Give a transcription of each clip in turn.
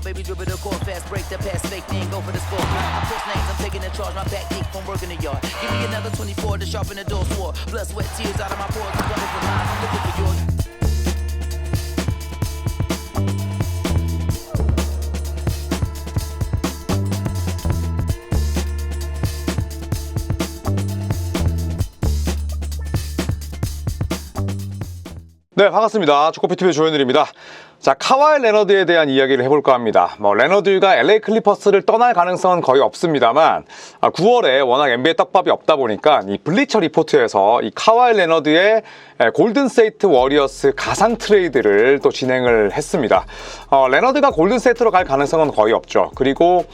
baby, dribble the court fast, break the pass, fake thing, go for the score. I push names, I'm taking the charge, my back ache from working the yard. Give me another 24 to sharpen the door swore. Blood, sweat, tears out of my pores, I'm running for mine, I'm looking for yours. 네, 반갑습니다. 축구피TV의 조현일입니다. 자, 카와이 레너드에 대한 이야기를 해볼까 합니다. LA 클리퍼스를 떠날 가능성은 거의 없습니다만 9월에 워낙 NBA 떡밥이 없다 보니까 이 블리처 리포트에서 이 카와이 레너드의 골든스테이트 워리어스 가상 트레이드를 또 진행을 했습니다. 레너드가 골든스테이트로 갈 가능성은 거의 없죠. 그리고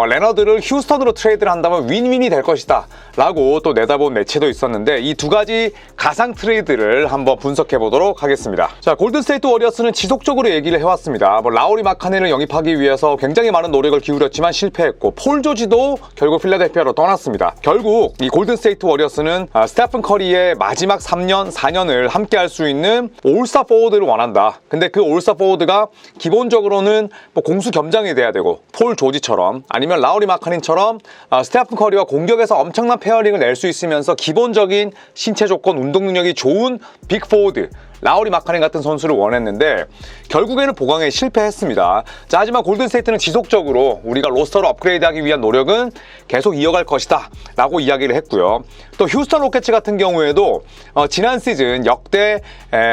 레너드를 휴스턴으로 트레이드를 한다면 윈윈이 될 것이다 라고 또 내다본 매체도 있었는데, 이 두 가지 가상 트레이드를 한번 분석해 보도록 하겠습니다. 자, 골든스테이트 워리어스는 지속적으로 얘기를 해왔습니다. 라우리 마카넨을 영입하기 위해서 굉장히 많은 노력을 기울였지만 실패했고, 폴 조지도 결국 필라델피아로 떠났습니다. 결국 이 골든스테이트 워리어스는 스테픈 커리의 마지막 3년, 4년을 함께 할 수 있는 올스타 포워드를 원한다. 근데 그 올스타 포워드가 기본적으로는 공수 겸장이 돼야 되고, 폴 조지처럼 아니면 라우리 마카넨처럼 스테픈 커리와 공격에서 엄청난 페어링을 낼 수 있으면서 기본적인 신체 조건, 운동 능력이 좋은 빅 포워드, 라우리 마카넨 같은 선수를 원했는데 결국에는 보강에 실패했습니다. 자, 하지만 골든스테이트는 지속적으로 우리가 로스터를 업그레이드하기 위한 노력은 계속 이어갈 것이다 라고 이야기를 했고요. 또 휴스턴 로켓츠 같은 경우에도 지난 시즌 역대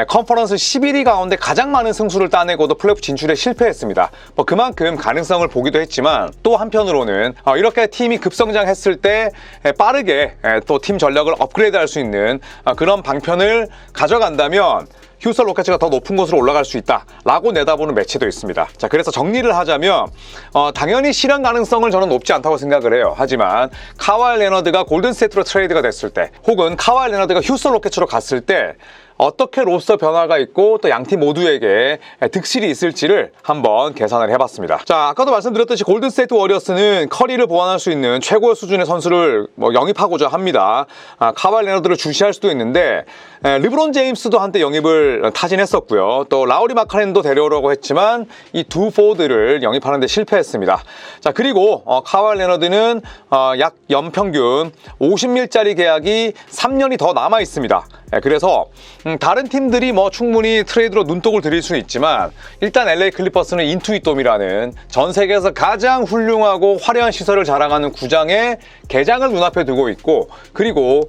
컨퍼런스 11위 가운데 가장 많은 승수를 따내고도 플레이오프 진출에 실패했습니다. 그만큼 가능성을 보기도 했지만, 또 한편으로는 이렇게 팀이 급성장했을 때 빠르게 또 팀 전력을 업그레이드할 수 있는 그런 방편을 가져간다면 휴스턴 로켓츠가 더 높은 곳으로 올라갈 수 있다 라고 내다보는 매체도 있습니다. 자, 그래서 정리를 하자면 당연히 실현 가능성은 저는 높지 않다고 생각을 해요. 하지만 카와이 레너드가 골든스테이트로 트레이드가 됐을 때, 혹은 카와이 레너드가 휴스턴 로켓츠로 갔을 때 어떻게 로스터 변화가 있고 또 양팀 모두에게 득실이 있을지를 한번 계산을 해봤습니다. 자, 아까도 말씀드렸듯이 골든스테이트 워리어스는 커리를 보완할 수 있는 최고 수준의 선수를 영입하고자 합니다. 카와이 레너드를 주시할 수도 있는데 르브론 제임스도 한때 영입을 타진했었고요. 또 라우리 마카넨도 데려오려고 했지만 이 두 포워드를 영입하는 데 실패했습니다. 자, 그리고 카와이 레너드는 약 연평균 50밀짜리 계약이 3년이 더 남아 있습니다. 그래서 다른 팀들이 충분히 트레이드로 눈독을 들일 수는 있지만, 일단 LA 클리퍼스는 인투이돔이라는 전 세계에서 가장 훌륭하고 화려한 시설을 자랑하는 구장의 개장을 눈앞에 두고 있고, 그리고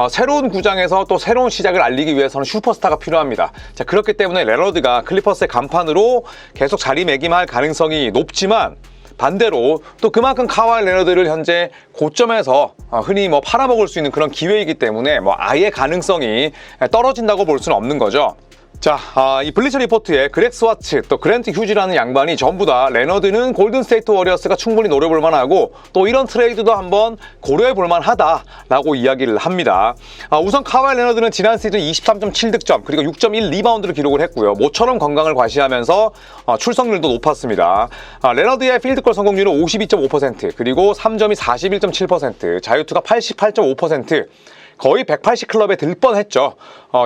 새로운 구장에서 또 새로운 시작을 알리기 위해서는 슈퍼스타가 필요합니다. 자, 그렇기 때문에 레너드가 클리퍼스의 간판으로 계속 자리매김할 가능성이 높지만, 반대로 또 그만큼 카와이 레너드를 현재 고점에서 흔히 팔아먹을 수 있는 그런 기회이기 때문에 아예 가능성이 떨어진다고 볼 수는 없는 거죠. 자, 이 블리처 리포트의 그렉 스와츠, 또 그랜트 휴지라는 양반이 전부 다 레너드는 골든스테이트 워리어스가 충분히 노려볼 만하고 또 이런 트레이드도 한번 고려해볼 만하다라고 이야기를 합니다. 우선 카와이 레너드는 지난 시즌 23.7득점 그리고 6.1 리바운드를 기록을 했고요. 모처럼 건강을 과시하면서 출석률도 높았습니다. 레너드의 필드골 성공률은 52.5%, 그리고 3점이 41.7%, 자유투가 88.5%, 거의 180 클럽에 들 뻔했죠.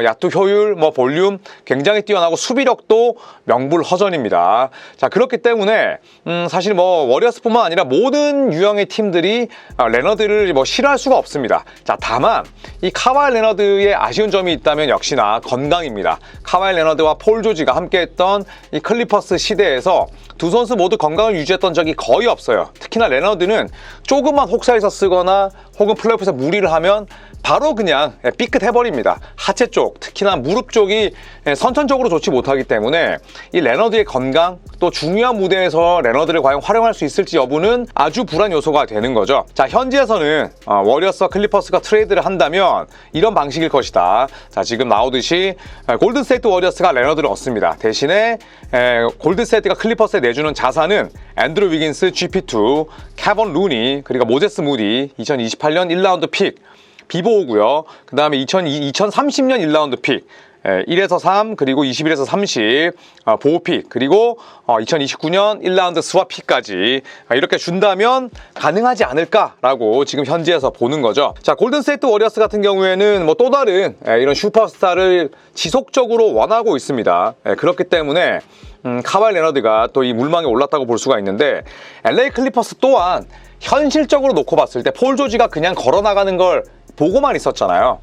야투 효율, 볼륨 굉장히 뛰어나고 수비력도 명불허전입니다. 자, 그렇기 때문에 사실 워리어스뿐만 아니라 모든 유형의 팀들이 레너드를 싫어할 수가 없습니다. 자, 다만 이 카와이 레너드의 아쉬운 점이 있다면 역시나 건강입니다. 카와이 레너드와 폴 조지가 함께했던 이 클리퍼스 시대에서 두 선수 모두 건강을 유지했던 적이 거의 없어요. 특히나 레너드는 조금만 혹사해서 쓰거나 혹은 플레이오프에서 무리를 하면 바로 그냥 삐끗해버립니다. 하체 쪽, 특히나 무릎 쪽이 선천적으로 좋지 못하기 때문에 이 레너드의 건강, 또 중요한 무대에서 레너드를 과연 활용할 수 있을지 여부는 아주 불안 요소가 되는 거죠. 자, 현지에서는 워리어스와 클리퍼스가 트레이드를 한다면 이런 방식일 것이다. 자, 지금 나오듯이 골든스테이트 워리어스가 레너드를 얻습니다. 대신에 골든스테이트가 클리퍼스에 내주는 자산은 앤드루 위긴스, GP2, 케번 루니, 그리고 모제스 무디, 2028년 1라운드 픽, 비보우고요. 그 다음에 2030년 1라운드 픽, 1에서 3 그리고 21에서 30 보호픽 그리고 2029년 1라운드 스왑픽까지 이렇게 준다면 가능하지 않을까라고 지금 현지에서 보는 거죠. 자, 골든스테이트 워리어스 같은 경우에는 뭐 또 다른 이런 슈퍼스타를 지속적으로 원하고 있습니다. 그렇기 때문에 카와이 레너드가 또 이 물망에 올랐다고 볼 수가 있는데 LA 클리퍼스 또한 현실적으로 놓고 봤을 때 폴 조지가 그냥 걸어나가는 걸 보고만 있었잖아요.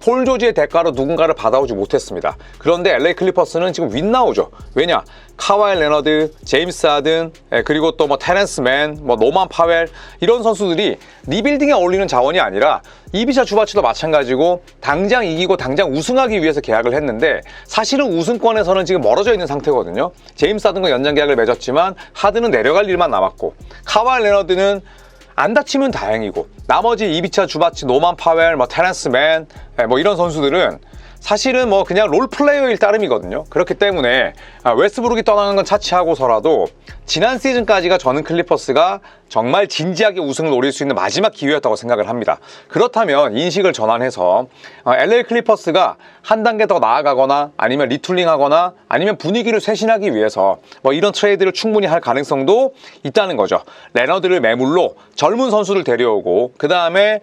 폴 조지의 대가로 누군가를 받아오지 못했습니다. 그런데 LA 클리퍼스는 지금 윈나우죠. 왜냐? 카와이 레너드, 제임스 하든, 그리고 또 뭐 테렌스 맨, 뭐 노만 파웰 이런 선수들이 리빌딩에 어울리는 자원이 아니라 이비차 주바치도 마찬가지고 당장 이기고 당장 우승하기 위해서 계약을 했는데 사실은 우승권에서는 지금 멀어져 있는 상태거든요. 제임스 하든과 연장 계약을 맺었지만 하든은 내려갈 일만 남았고 카와이 레너드는 안 다치면 다행이고 나머지 이비차 주바치, 노만 파웰, 뭐 테렌스 맨, 뭐 이런 선수들은 사실은 뭐 그냥 롤플레이어일 따름이거든요. 그렇기 때문에 웨스트브룩이 떠나는 건 차치하고서라도 지난 시즌까지가 저는 클리퍼스가 정말 진지하게 우승을 노릴 수 있는 마지막 기회였다고 생각을 합니다. 그렇다면 인식을 전환해서 LA 클리퍼스가 한 단계 더 나아가거나 아니면 리툴링하거나 아니면 분위기를 쇄신하기 위해서 뭐 이런 트레이드를 충분히 할 가능성도 있다는 거죠. 레너드를 매물로 젊은 선수를 데려오고 그 다음에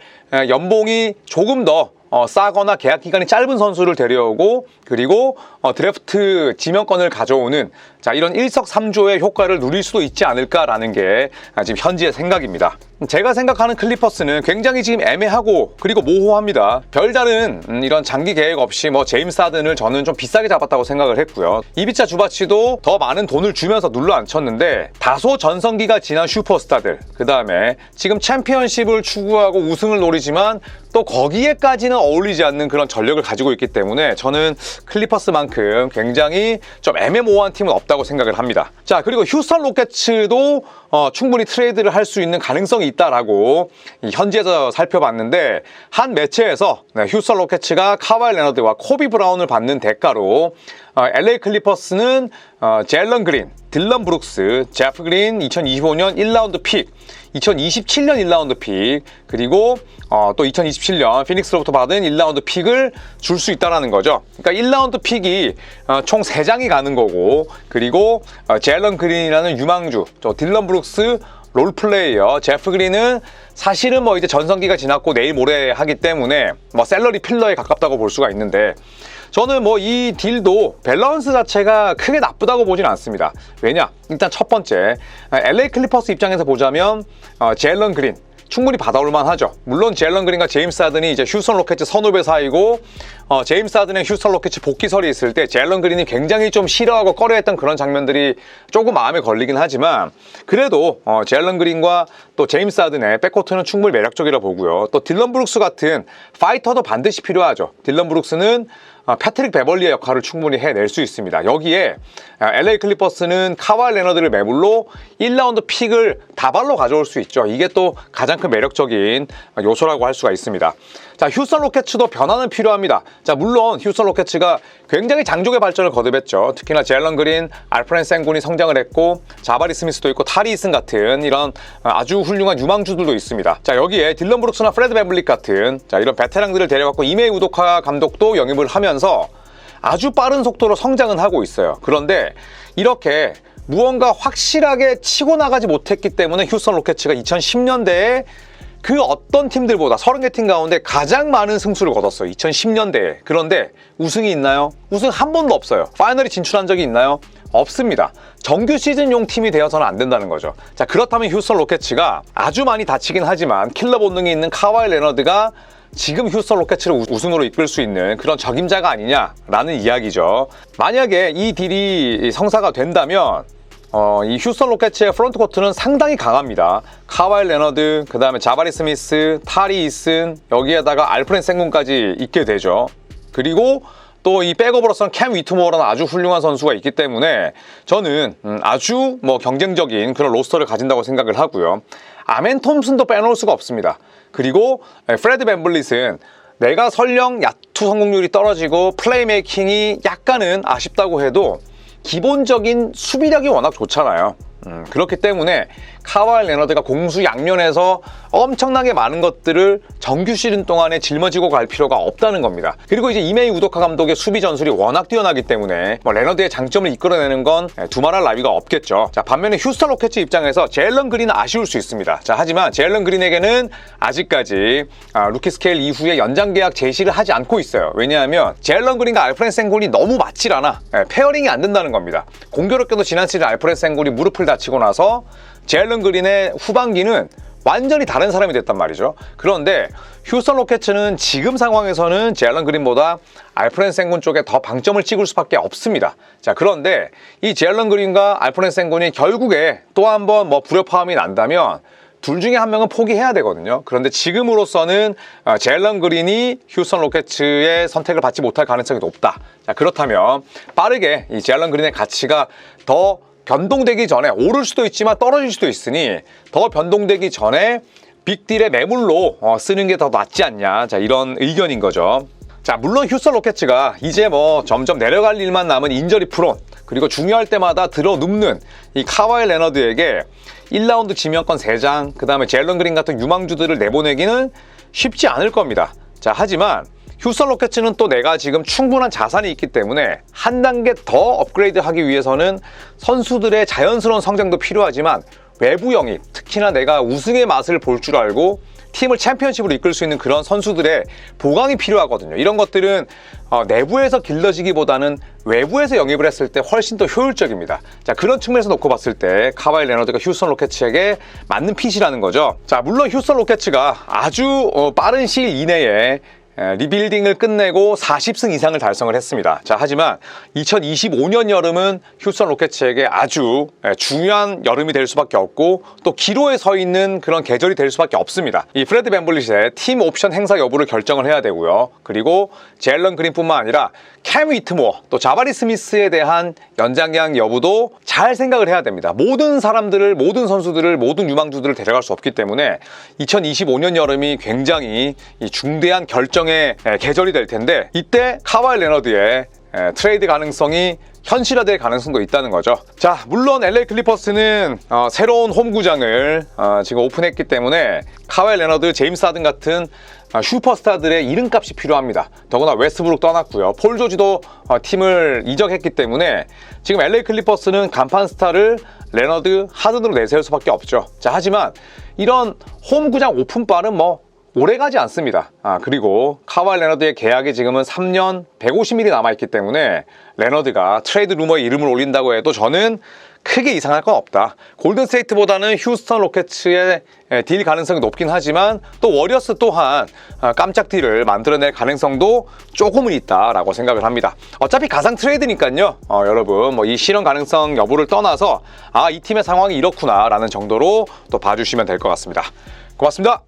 연봉이 조금 더 싸거나 계약 기간이 짧은 선수를 데려오고 그리고 드래프트 지명권을 가져오는 자 이런 일석삼조의 효과를 누릴 수도 있지 않을까라는 게 지금 현지의 생각입니다. 제가 생각하는 클리퍼스는 굉장히 지금 애매하고 그리고 모호합니다. 별다른 이런 장기 계획 없이 뭐 제임스 하든을 저는 좀 비싸게 잡았다고 생각을 했고요. 이비차 주바치도 더 많은 돈을 주면서 눌러앉혔는데 다소 전성기가 지난 슈퍼스타들 그 다음에 지금 챔피언십을 추구하고 우승을 노리지만 또 거기에까지는 어울리지 않는 그런 전력을 가지고 있기 때문에 저는 클리퍼스만큼 굉장히 좀 애매모호한 팀은 없다고 생각을 합니다. 자, 그리고 휴스턴 로켓츠도 충분히 트레이드를 할 수 있는 가능성이 있다라고 현지에서 살펴봤는데 한 매체에서 휴스턴 로켓츠가 카와이 레너드와 코비 브라운을 받는 대가로 LA 클리퍼스는 제일런 그린, 딜런 브룩스, 제프 그린 2025년 1라운드 픽 2027년 1라운드 픽 그리고 또 2027년 피닉스로부터 받은 1라운드 픽을 줄 수 있다는 거죠. 그러니까 1라운드 픽이 총 3장이 가는 거고 그리고 제일런 그린이라는 유망주, 딜런 브룩스 롤플레이어, 제프 그린은 사실은 뭐 이제 전성기가 지났고 내일 모레 하기 때문에 뭐 셀러리 필러에 가깝다고 볼 수가 있는데 저는 뭐 이 딜도 밸런스 자체가 크게 나쁘다고 보진 않습니다. 왜냐? 일단 첫 번째 LA 클리퍼스 입장에서 보자면 제일런 그린 충분히 받아올 만하죠. 물론 제일런 그린과 제임스 하든이 이제 휴스턴 로켓츠 선후배 사이고 제임스 하든의 휴스턴 로켓츠 복귀설이 있을 때 제일런 그린이 굉장히 좀 싫어하고 꺼려했던 그런 장면들이 조금 마음에 걸리긴 하지만 그래도 제일런 그린과 또 제임스 하든의 백코트는 충분히 매력적이라 보고요. 또 딜런 브룩스 같은 파이터도 반드시 필요하죠. 딜런 브룩스는 패트릭 베벌리의 역할을 충분히 해낼 수 있습니다. 여기에 LA 클리퍼스는 카와이 레너드를 매물로 1라운드 픽을 다발로 가져올 수 있죠. 이게 또 가장 큰 매력적인 요소라고 할 수가 있습니다. 자, 휴스턴 로켓츠도 변화는 필요합니다. 자, 물론 휴스턴 로켓츠가 굉장히 장족의 발전을 거듭했죠. 특히나 제일런 그린, 알프렌 생군이 성장을 했고 자바리 스미스도 있고 타리 이슨 같은 이런 아주 훌륭한 유망주들도 있습니다. 자, 여기에 딜런 브룩스나 프레드 밴블릿 같은 자 이런 베테랑들을 데려갖고 이메 우도카 감독도 영입을 하면서 아주 빠른 속도로 성장은 하고 있어요. 그런데 이렇게 무언가 확실하게 치고 나가지 못했기 때문에 휴스턴 로켓츠가 2010년대에 그 어떤 팀들보다 30개 팀 가운데 가장 많은 승수를 거뒀어요. 2010년대에. 그런데 우승이 있나요? 우승 한 번도 없어요. 파이널에 진출한 적이 있나요? 없습니다. 정규 시즌용 팀이 되어서는 안 된다는 거죠. 자, 그렇다면 휴스턴 로켓츠가 아주 많이 다치긴 하지만 킬러 본능이 있는 카와이 레너드가 지금 휴스턴 로켓츠를 우승으로 이끌 수 있는 그런 적임자가 아니냐라는 이야기죠. 만약에 이 딜이 성사가 된다면 이 휴스턴 로켓츠의 프론트 코트는 상당히 강합니다. 카와이 레너드, 그 다음에 자바리 스미스, 타리 이슨, 여기에다가 알프렌 생군까지 있게 되죠. 그리고 또 이 백업으로서는 캠 위트모어라는 아주 훌륭한 선수가 있기 때문에 저는 아주 뭐 경쟁적인 그런 로스터를 가진다고 생각을 하고요. 아멘 톰슨도 빼놓을 수가 없습니다. 그리고 프레드 밴블릿은 내가 설령 야투 성공률이 떨어지고 플레이메이킹이 약간은 아쉽다고 해도 기본적인 수비력이 워낙 좋잖아요. 그렇기 때문에 카와이 레너드가 공수 양면에서 엄청나게 많은 것들을 정규 시즌 동안에 짊어지고 갈 필요가 없다는 겁니다. 그리고 이제 이메이 우도카 감독의 수비 전술이 워낙 뛰어나기 때문에 레너드의 장점을 이끌어내는 건 두말할 나위가 없겠죠. 자, 반면에 휴스턴 로켓츠 입장에서 제일런 그린은 아쉬울 수 있습니다. 자, 하지만 제일런 그린에게는 아직까지 루키 스케일 이후에 연장 계약 제시를 하지 않고 있어요. 왜냐하면 제일런 그린과 알프렌 생골이 너무 맞질 않아. 페어링이 안 된다는 겁니다. 공교롭게도 지난 시즌 알프렌 생골이 무릎을 다치고 나서 제일런 그린의 후반기는 완전히 다른 사람이 됐단 말이죠. 그런데 휴스턴 로켓츠는 지금 상황에서는 제일런 그린보다 알프렌 생군 쪽에 더 방점을 찍을 수밖에 없습니다. 자, 그런데 이 제일런 그린과 알프렌 생군이 결국에 또 한 번 불협화음이 난다면 둘 중에 한 명은 포기해야 되거든요. 그런데 지금으로서는 제일런 그린이 휴스턴 로켓츠의 선택을 받지 못할 가능성이 높다. 자, 그렇다면 빠르게 이 제일런 그린의 가치가 더 변동되기 전에 오를 수도 있지만 떨어질 수도 있으니 더 변동되기 전에 빅딜의 매물로 쓰는 게 더 낫지 않냐. 자, 이런 의견인 거죠. 자, 물론 휴스턴 로켓츠가 이제 점점 내려갈 일만 남은 인저리 프론, 그리고 중요할 때마다 들어눕는 이 카와이 레너드에게 1라운드 지명권 3장, 그 다음에 제일런 그린 같은 유망주들을 내보내기는 쉽지 않을 겁니다. 자, 하지만 휴스턴 로켓츠는 또 내가 지금 충분한 자산이 있기 때문에 한 단계 더 업그레이드 하기 위해서는 선수들의 자연스러운 성장도 필요하지만 외부 영입, 특히나 내가 우승의 맛을 볼 줄 알고 팀을 챔피언십으로 이끌 수 있는 그런 선수들의 보강이 필요하거든요. 이런 것들은 내부에서 길러지기보다는 외부에서 영입을 했을 때 훨씬 더 효율적입니다. 자, 그런 측면에서 놓고 봤을 때 카와이 레너드가 휴스턴 로켓츠에게 맞는 핏이라는 거죠. 자, 물론 휴스턴 로켓츠가 아주 빠른 시일 이내에 리빌딩을 끝내고 40승 이상을 달성을 했습니다. 자, 하지만 2025년 여름은 휴스턴 로켓츠에게 아주 중요한 여름이 될 수밖에 없고 또 기로에 서 있는 그런 계절이 될 수밖에 없습니다. 이 프레드 밴블릿의 팀 옵션 행사 여부를 결정을 해야 되고요. 그리고 제일런 그린뿐만 아니라 캠 위트모어, 또 자바리 스미스에 대한 연장 계약 여부도 잘 생각을 해야 됩니다. 모든 사람들을, 모든 선수들을, 모든 유망주들을 데려갈 수 없기 때문에 2025년 여름이 굉장히 중대한 결정의 계절이 될 텐데 이때 카와이 레너드의 트레이드 가능성이 현실화될 가능성도 있다는 거죠. 자, 물론 LA 클리퍼스는 새로운 홈구장을 지금 오픈했기 때문에 카와이 레너드, 제임스 하든 같은 슈퍼스타들의 이름값이 필요합니다. 더구나 웨스트브룩 떠났고요. 폴 조지도 팀을 이적했기 때문에 지금 LA 클리퍼스는 간판 스타를 레너드, 하든으로 내세울 수밖에 없죠. 자, 하지만 이런 홈구장 오픈빨은 오래가지 않습니다. 그리고 카와이 레너드의 계약이 지금은 3년 150일이 남아있기 때문에 레너드가 트레이드 루머에 이름을 올린다고 해도 저는 크게 이상할 건 없다. 골든스테이트보다는 휴스턴 로켓츠의 딜 가능성이 높긴 하지만 또 워리어스 또한 깜짝 딜을 만들어낼 가능성도 조금은 있다라고 생각을 합니다. 어차피 가상 트레이드니까요. 여러분 이 실현 가능성 여부를 떠나서 이 팀의 상황이 이렇구나 라는 정도로 또 봐주시면 될 것 같습니다. 고맙습니다.